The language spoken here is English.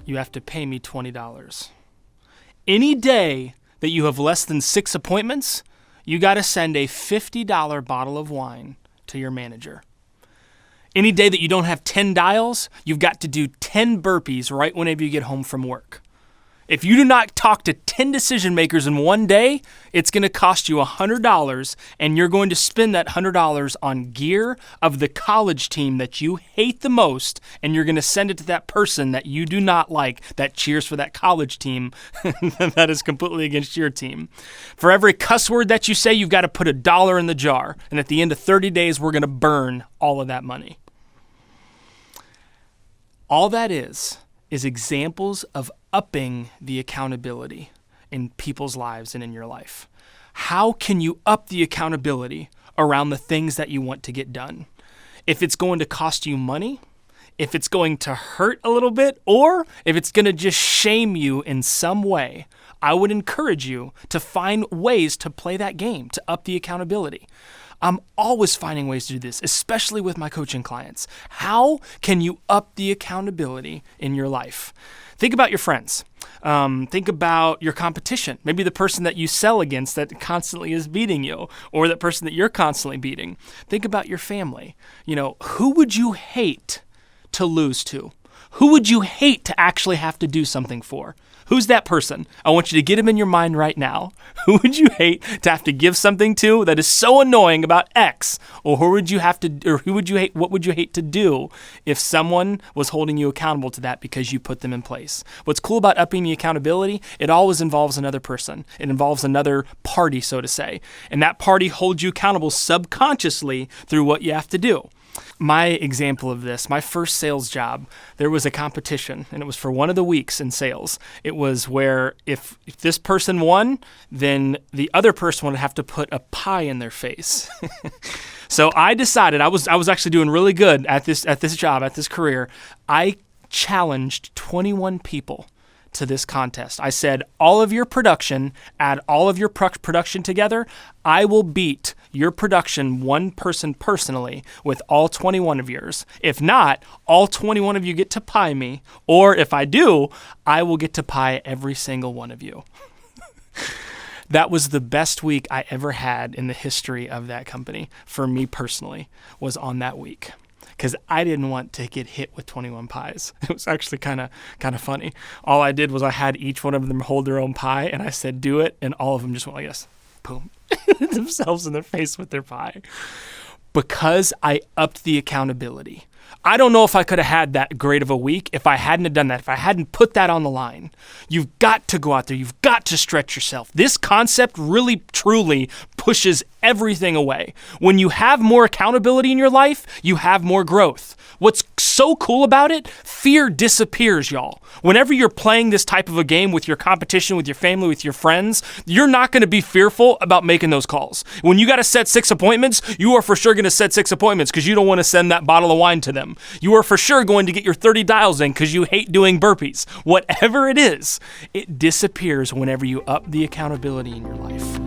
you have to pay me $20. Any day that you have less than 6 appointments, you got to send a $50 bottle of wine to your manager. Any day that you don't have 10 dials, you've got to do 10 burpees right whenever you get home from work. If you do not talk to 10 decision makers in one day, it's going to cost you $100, and you're going to spend that $100 on gear of the college team that you hate the most, and you're going to send it to that person that you do not like, that cheers for that college team that is completely against your team. For every cuss word that you say, you've got to put $1 in the jar, and at the end of 30 days, we're going to burn all of that money. All that is examples of upping the accountability in people's lives and in your life. How can you up the accountability around the things that you want to get done? If it's going to cost you money, if it's going to hurt a little bit, or if it's going to just shame you in some way, I would encourage you to find ways to play that game, to up the accountability. I'm always finding ways to do this, especially with my coaching clients. How can you up the accountability in your life? Think about your friends. Think about your competition. Maybe the person that you sell against that constantly is beating you, or that person that you're constantly beating. Think about your family. Who would you hate to lose to? Who would you hate to actually have to do something for? Who's that person? I want you to get him in your mind right now. Who would you hate to have to give something to that is so annoying about X? Or what would you hate to do if someone was holding you accountable to that because you put them in place? What's cool about upping the accountability, it always involves another person. It involves another party, so to say. And that party holds you accountable subconsciously through what you have to do. My example of this, my first sales job, there was a competition, and it was for one of the weeks in sales. It was where if this person won, then the other person would have to put a pie in their face. So I decided, I was actually doing really good at this job, at this career. I challenged 21 people to this contest. I said, all of your production, add all of your production together, I will beat your production one person personally with all 21 of yours. If not, all 21 of you get to pie me, or if I do, I will get to pie every single one of you. That was the best week I ever had in the history of that company, for me personally, was on that week. Because I didn't want to get hit with 21 pies. It was actually kind of funny. All I did was I had each one of them hold their own pie, and I said, do it, and all of them just went like this, boom, themselves in their face with their pie. Because I upped the accountability. I don't know if I could have had that great of a week if I hadn't have done that, if I hadn't put that on the line. You've got to go out there. You've got to stretch yourself. This concept really, truly pushes everything away. When you have more accountability in your life, you have more growth. What's so cool about it? Fear disappears, y'all. Whenever you're playing this type of a game with your competition, with your family, with your friends, you're not going to be fearful about making those calls. When you got to set 6 appointments, you are for sure going to set 6 appointments because you don't want to send that bottle of wine to them. You are for sure going to get your 30 dials in because you hate doing burpees. Whatever it is, it disappears whenever you up the accountability in your life.